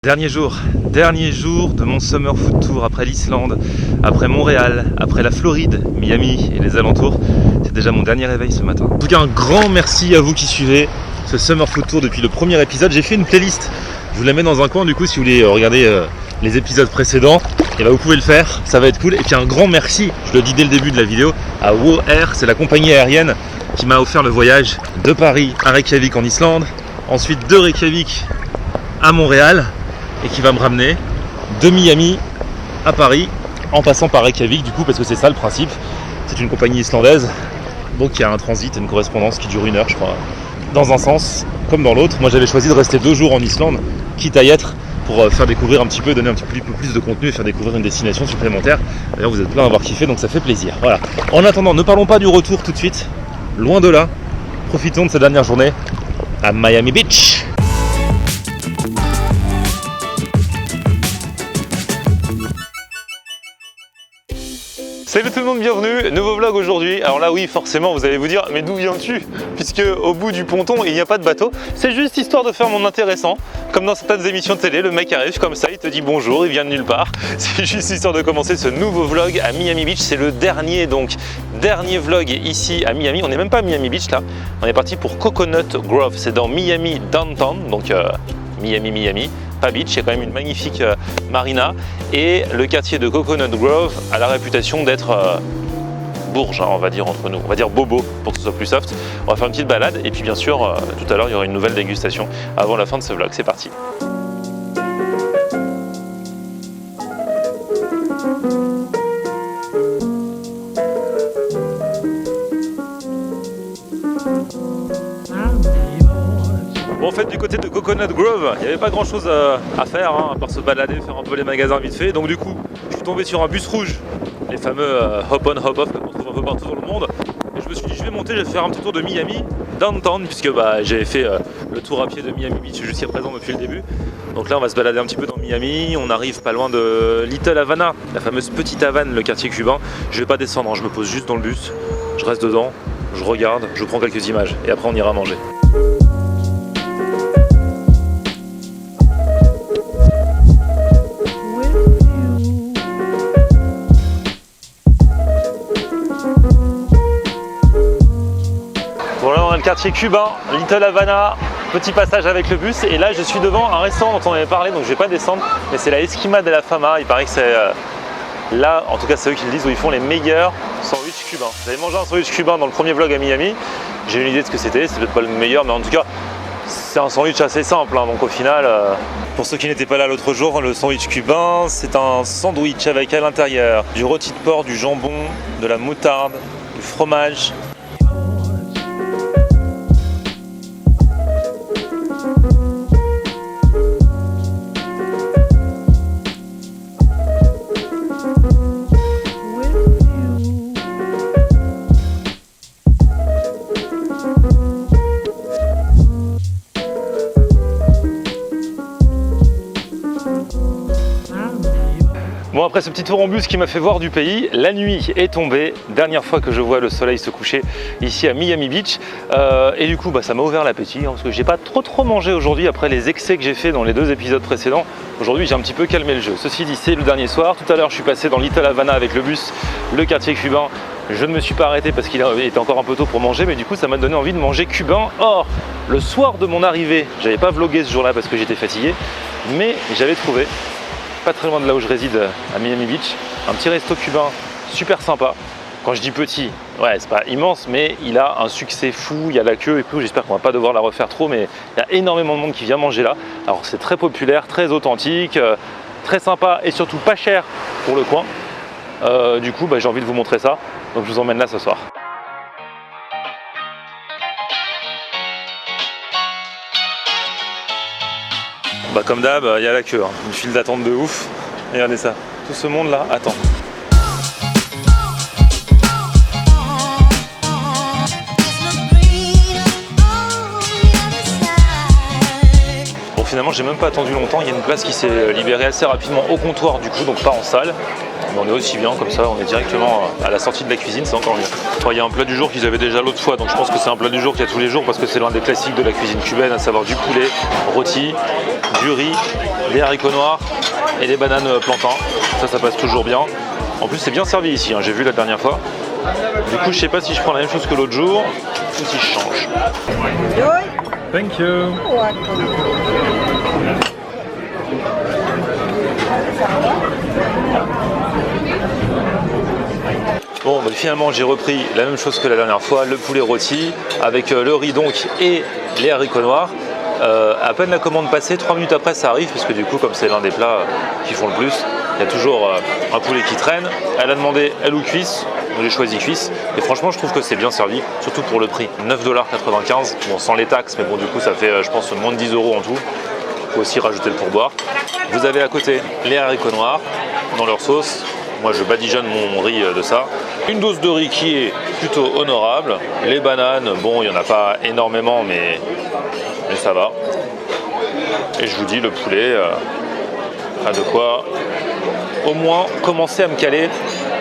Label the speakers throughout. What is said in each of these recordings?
Speaker 1: Dernier jour de mon Summer Food Tour après l'Islande, après Montréal, après la Floride, Miami et les alentours. C'est déjà mon dernier réveil ce matin. En tout cas, un grand merci à vous qui suivez ce Summer Food Tour depuis le premier épisode. J'ai fait une playlist, je vous la mets dans un coin du coup si vous voulez regarder les épisodes précédents. Et bah vous pouvez le faire, ça va être cool. Et puis un grand merci, je le dis dès le début de la vidéo, à WOW Air, c'est la compagnie aérienne qui m'a offert le voyage de Paris à Reykjavik en Islande, ensuite de Reykjavik à Montréal, et qui va me ramener de Miami à Paris en passant par Reykjavik du coup, parce que c'est ça le principe. C'est une compagnie islandaise, donc il y a un transit, une correspondance qui dure 1 heure je crois, dans un sens comme dans l'autre. Moi j'avais choisi de rester 2 jours en Islande, quitte à y être, pour faire découvrir un petit peu, donner un petit peu plus de contenu et faire découvrir une destination supplémentaire. D'ailleurs vous êtes plein à avoir kiffé, donc ça fait plaisir. Voilà. En attendant, ne parlons pas du retour tout de suite, loin de là. Profitons de cette dernière journée à Miami Beach. Salut tout le monde, bienvenue, nouveau vlog aujourd'hui. Alors là oui, forcément vous allez vous dire, mais d'où viens-tu? Puisque au bout du ponton il n'y a pas de bateau. C'est juste histoire de faire mon intéressant. Comme dans certaines émissions de télé, le mec arrive comme ça, il te dit bonjour, il vient de nulle part. C'est juste histoire de commencer ce nouveau vlog à Miami Beach. C'est le dernier vlog ici à Miami. On n'est même pas à Miami Beach là, on est parti pour Coconut Grove. C'est dans Miami Downtown, donc Miami. Pas beach, il y a quand même une magnifique marina, et le quartier de Coconut Grove a la réputation d'être bourge, hein, on va dire entre nous, on va dire bobo pour que ce soit plus soft. On va faire une petite balade et puis bien sûr tout à l'heure il y aura une nouvelle dégustation avant la fin de ce vlog. C'est parti. Bon, en fait, du côté de Coconut Grove, il n'y avait pas grand chose à faire, hein, à part se balader, faire un peu les magasins vite fait. Donc du coup, je suis tombé sur un bus rouge, les fameux hop-on, hop-off qu'on trouve un peu partout dans le monde. Et je me suis dit, je vais monter, je vais faire un petit tour de Miami Downtown, puisque j'avais fait le tour à pied de Miami Beach jusqu'à présent depuis le début. Donc là, on va se balader un petit peu dans Miami. On arrive pas loin de Little Havana, la fameuse petite Havane, le quartier cubain. Je vais pas descendre, hein, je me pose juste dans le bus, je reste dedans, je regarde, je prends quelques images et après on ira manger. Voilà, on a le quartier cubain, Little Havana, petit passage avec le bus, et là je suis devant un restaurant dont on avait parlé, donc je vais pas descendre, mais c'est la Esquina de la Fama. Il paraît que c'est là, en tout cas c'est eux qui le disent, où ils font les meilleurs sandwichs cubains. J'avais mangé un sandwich cubain dans le premier vlog à Miami, j'ai une idée de ce que c'était, c'est peut-être pas le meilleur, mais en tout cas c'est un sandwich assez simple, hein, donc au final, pour ceux qui n'étaient pas là l'autre jour, le sandwich cubain c'est un sandwich avec à l'intérieur du rôti de porc, du jambon, de la moutarde, du fromage. Bon, après ce petit tour en bus qui m'a fait voir du pays, la nuit est tombée, dernière fois que je vois le soleil se coucher ici à Miami Beach, et du coup ça m'a ouvert l'appétit, hein, parce que j'ai pas trop mangé aujourd'hui après les excès que j'ai fait dans les 2 épisodes précédents. Aujourd'hui j'ai un petit peu calmé le jeu. Ceci dit, c'est le dernier soir. Tout à l'heure je suis passé dans Little Havana avec le bus, le quartier cubain. Je ne me suis pas arrêté parce qu'il était encore un peu tôt pour manger, mais du coup ça m'a donné envie de manger cubain. Or, le soir de mon arrivée, j'avais pas vlogué ce jour-là parce que j'étais fatigué, mais j'avais trouvé, pas très loin de là où je réside à Miami Beach, un petit resto cubain super sympa. Quand je dis petit, ouais, c'est pas immense, mais il a un succès fou, il y a la queue et tout. J'espère qu'on va pas devoir la refaire trop, mais il y a énormément de monde qui vient manger là. Alors c'est très populaire, très authentique, très sympa et surtout pas cher pour le coin. Du coup j'ai envie de vous montrer ça, donc je vous emmène là ce soir. Comme d'hab, il y a la queue, hein. Une file d'attente de ouf. Regardez ça, tout ce monde là attend. Bon, finalement j'ai même pas attendu longtemps, il y a une place qui s'est libérée assez rapidement au comptoir du coup, donc pas en salle. Mais on est aussi bien comme ça, on est directement à la sortie de la cuisine, c'est encore mieux. Il y a un plat du jour qu'ils avaient déjà l'autre fois, donc je pense que c'est un plat du jour qu'il y a tous les jours parce que c'est l'un des classiques de la cuisine cubaine, à savoir du poulet rôti, du riz, des haricots noirs et des bananes plantains. Ça passe toujours bien. En plus c'est bien servi ici, hein, j'ai vu la dernière fois. Du coup je sais pas si je prends la même chose que l'autre jour ou si je change. Thank you. Bon, bah, finalement j'ai repris la même chose que la dernière fois, le poulet rôti avec le riz donc et les haricots noirs. À peine la commande passée, 3 minutes après ça arrive, parce que du coup comme c'est l'un des plats qui font le plus, il y a toujours un poulet qui traîne. Elle a demandé aile ou cuisse, donc j'ai choisi cuisse, et franchement je trouve que c'est bien servi, surtout pour le prix, 9,95 $, bon sans les taxes, mais bon du coup ça fait je pense moins de 10 € en tout. Il faut aussi rajouter le pourboire. Vous avez à côté les haricots noirs dans leur sauce. Moi je badigeonne mon riz de ça. Une dose de riz qui est plutôt honorable. Les bananes, bon il n'y en a pas énormément mais ça va. Et je vous dis, le poulet a de quoi au moins commencer à me caler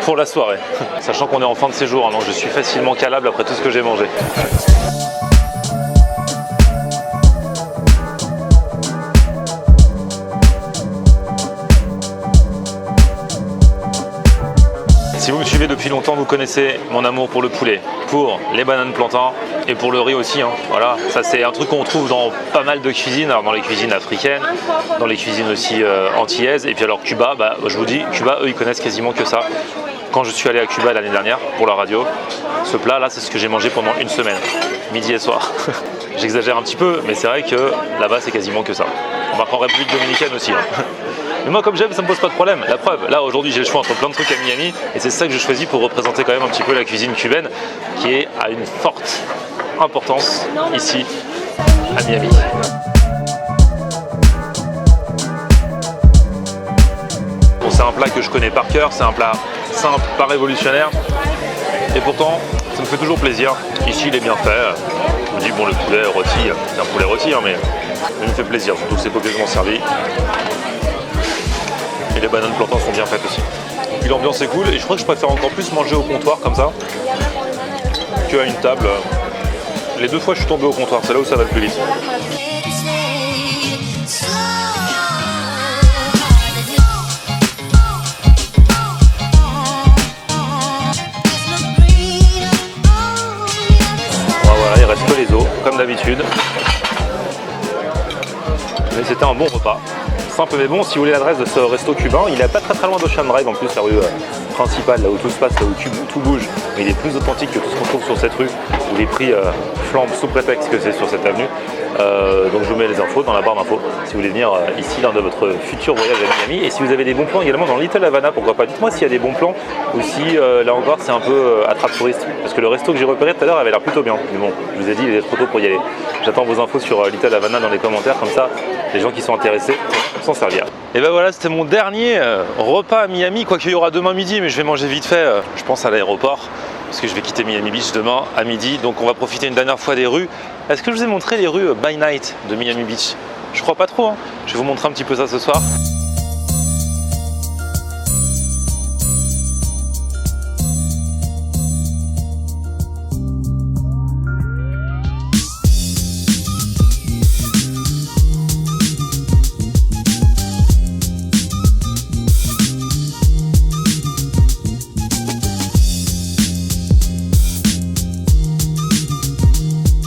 Speaker 1: pour la soirée. Sachant qu'on est en fin de séjour, hein, donc je suis facilement calable après tout ce que j'ai mangé. Si vous me suivez depuis longtemps, vous connaissez mon amour pour le poulet, pour les bananes plantains et pour le riz aussi. Hein. Voilà, ça c'est un truc qu'on trouve dans pas mal de cuisines, alors dans les cuisines africaines, dans les cuisines aussi antillaises. Et puis alors Cuba, bah, je vous dis, Cuba, eux ils connaissent quasiment que ça. Quand je suis allé à Cuba l'année dernière pour la radio, ce plat là c'est ce que j'ai mangé pendant une semaine, midi et soir. J'exagère un petit peu, mais c'est vrai que là-bas c'est quasiment que ça. On va en République dominicaine aussi. Hein. Mais moi comme j'aime ça me pose pas de problème, la preuve, là aujourd'hui j'ai le choix entre plein de trucs à Miami et c'est ça que je choisis pour représenter quand même un petit peu la cuisine cubaine qui est à une forte importance ici à Miami. Bon, c'est un plat que je connais par cœur, c'est un plat simple, pas révolutionnaire et pourtant ça me fait toujours plaisir. Ici il est bien fait, je me dis bon le poulet rôti, c'est un poulet rôti hein, mais il me fait plaisir, surtout que c'est copieusement servi. Et les bananes plantains sont bien faites aussi. Puis l'ambiance est cool et je crois que je préfère encore plus manger au comptoir comme ça qu'à une table. Les deux fois je suis tombé au comptoir, c'est là où ça va le plus vite. Bon, voilà, il reste que les os, comme d'habitude. Mais c'était un bon repas. Simple mais bon, si vous voulez l'adresse de ce resto cubain, il est pas très loin d'Ocean Drive en plus, la rue principale, là où tout se passe, là où tout bouge. Mais il est plus authentique que tout ce qu'on trouve sur cette rue, où les prix flambent sous prétexte que c'est sur cette avenue. Donc je vous mets les infos dans la barre d'infos si vous voulez venir ici lors de votre futur voyage à Miami. Et si vous avez des bons plans également dans Little Havana, pourquoi pas. Dites-moi s'il y a des bons plans ou si là encore c'est un peu attrape-touriste. Parce que le resto que j'ai repéré tout à l'heure avait l'air plutôt bien. Mais bon, je vous ai dit, il est trop tôt pour y aller. J'attends vos infos sur Little Havana dans les commentaires, comme ça les gens qui sont intéressés s'en servir. Et ben voilà, c'était mon dernier repas à Miami, quoi qu'il y aura demain midi, mais je vais manger vite fait, je pense à l'aéroport, parce que je vais quitter Miami Beach demain à midi, donc on va profiter une dernière fois des rues. Est-ce que je vous ai montré les rues by night de Miami Beach? Je crois pas trop, hein. Je vais vous montrer un petit peu ça ce soir.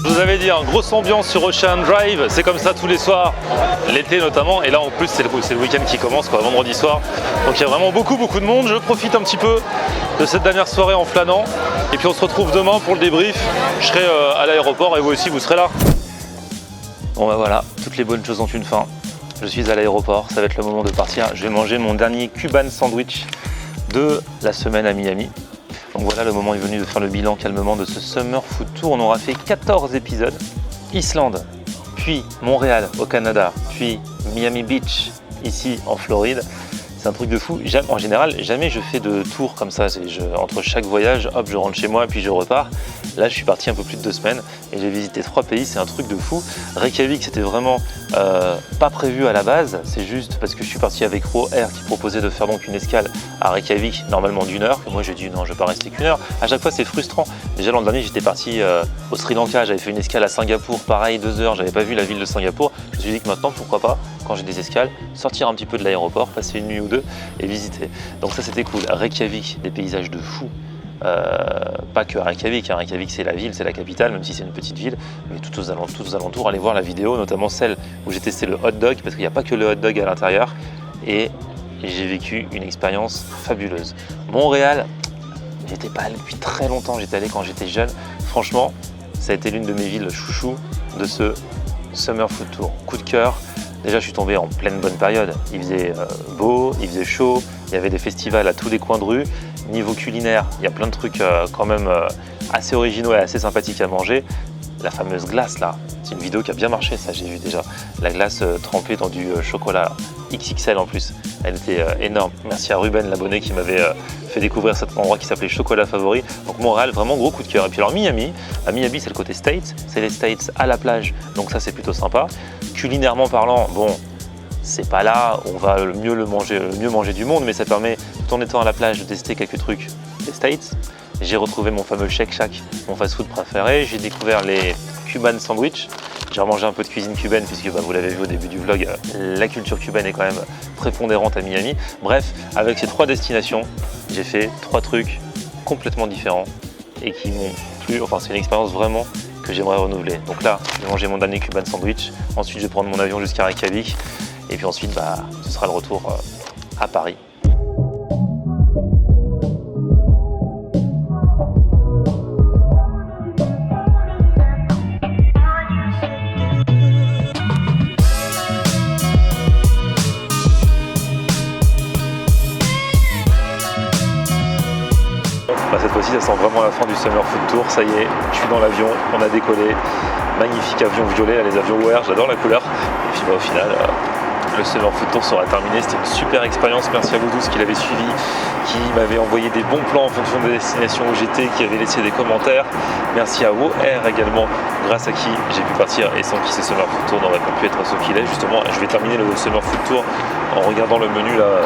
Speaker 1: Je vous avais dit, hein, grosse ambiance sur Ocean Drive, c'est comme ça tous les soirs, l'été notamment, et là en plus c'est le week-end qui commence, quoi, vendredi soir. Donc il y a vraiment beaucoup de monde, je profite un petit peu de cette dernière soirée en flânant, et puis on se retrouve demain pour le débrief, je serai à l'aéroport et vous aussi vous serez là. Bon bah voilà, toutes les bonnes choses ont une fin, je suis à l'aéroport, ça va être le moment de partir, je vais manger mon dernier Cuban sandwich de la semaine à Miami. Donc voilà, le moment est venu de faire le bilan calmement de ce Summer Food Tour. On aura fait 14 épisodes. Islande, puis Montréal au Canada, puis Miami Beach ici en Floride. C'est un truc de fou. En général, jamais je fais de tour comme ça. Entre chaque voyage, hop, je rentre chez moi puis je repars. Là, je suis parti un peu plus de 2 semaines et j'ai visité 3 pays. C'est un truc de fou. Reykjavik, c'était vraiment pas prévu à la base. C'est juste parce que je suis parti avec Ro Air qui proposait de faire donc une escale à Reykjavik, normalement d'1 heure. Et moi, j'ai dit non, je vais pas rester qu'1 heure. À chaque fois, c'est frustrant. Déjà l'an dernier, j'étais parti au Sri Lanka. J'avais fait une escale à Singapour, pareil, 2 heures. J'avais pas vu la ville de Singapour. Je me suis dit que maintenant, pourquoi pas, quand j'ai des escales, sortir un petit peu de l'aéroport, passer une nuit ou 2 et visiter. Donc ça, c'était cool. Reykjavik, des paysages de fou. Pas que à Reykjavik, hein. Reykjavik c'est la ville, c'est la capitale, même si c'est une petite ville, mais tout aux alentours, allez voir la vidéo, notamment celle où j'ai testé le hot dog, parce qu'il n'y a pas que le hot dog à l'intérieur, et j'ai vécu une expérience fabuleuse. Montréal, j'étais pas allé depuis très longtemps, j'étais allé quand j'étais jeune, franchement, ça a été l'une de mes villes chouchou de ce Summer Food Tour. Coup de cœur, déjà je suis tombé en pleine bonne période, il faisait beau, il faisait chaud, il y avait des festivals à tous les coins de rue. Niveau culinaire, il y a plein de trucs quand même assez originaux et assez sympathiques à manger. La fameuse glace là, c'est une vidéo qui a bien marché, ça j'ai vu déjà. La glace trempée dans du chocolat XXL en plus, elle était énorme. Merci à Ruben l'abonné qui m'avait fait découvrir cet endroit qui s'appelait Chocolat Favori. Donc Montréal, vraiment gros coup de cœur. Et puis alors Miami, c'est le côté States, c'est les States à la plage, donc ça c'est plutôt sympa. Culinairement parlant, bon, c'est pas là, on va le mieux manger du monde, mais ça permet, tout en étant à la plage, de tester quelques trucs des States. J'ai retrouvé mon fameux Shake Shack, mon fast-food préféré. J'ai découvert les Cuban sandwich. J'ai remangé un peu de cuisine cubaine, puisque vous l'avez vu au début du vlog, la culture cubaine est quand même prépondérante à Miami. Bref, avec ces 3 destinations, j'ai fait 3 trucs complètement différents et qui m'ont plu. Enfin, c'est une expérience vraiment que j'aimerais renouveler. Donc là, j'ai mangé mon dernier Cuban sandwich. Ensuite, je vais prendre mon avion jusqu'à Reykjavik. Et puis ensuite, ce sera le retour à Paris. Cette fois-ci, ça sent vraiment la fin du Summer Food Tour. Ça y est, je suis dans l'avion, on a décollé. Magnifique avion violet, les avions OR, j'adore la couleur. Et puis au final, le Summer Food Tour sera terminé. C'était une super expérience. Merci à vous tous qui l'avez suivi, qui m'avez envoyé des bons plans en fonction des destinations où j'étais, qui avaient laissé des commentaires. Merci à WoAir également, grâce à qui j'ai pu partir et sans qui ce Summer Food Tour n'aurait pas pu être ce qu'il est. Justement, je vais terminer le Summer Food Tour en regardant le menu là,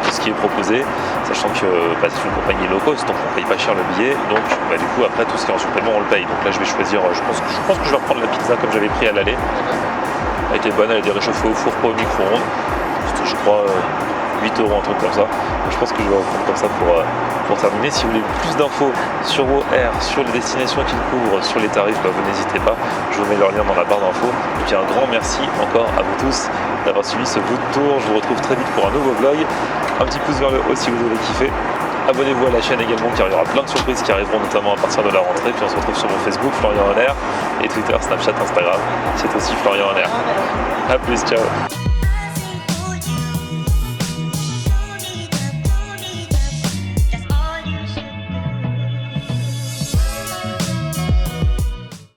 Speaker 1: de ce qui est proposé, sachant que c'est une compagnie low cost, donc on paye pas cher le billet. Donc du coup, après, tout ce qui est en supplément, on le paye. Donc là, je vais choisir, je pense que je vais reprendre la pizza comme j'avais pris à l'aller. Elle était bonne, elle était réchauffée au four, pas au micro-ondes. C'était, je crois, 8 €, un truc comme ça. Donc, je pense que je vais reprendre comme ça pour terminer. Si vous voulez plus d'infos sur WoAir, sur les destinations qu'ils couvrent, sur les tarifs, vous n'hésitez pas. Je vous mets leur lien dans la barre d'infos. Et puis un grand merci encore à vous tous d'avoir suivi ce bout de tour. Je vous retrouve très vite pour un nouveau vlog. Un petit pouce vers le haut si vous avez kiffé. Abonnez-vous à la chaîne également car il y aura plein de surprises qui arriveront notamment à partir de la rentrée. Puis on se retrouve sur mon Facebook, Florian Honner, et Twitter, Snapchat, Instagram. C'est aussi Florian Honner. A plus, ciao.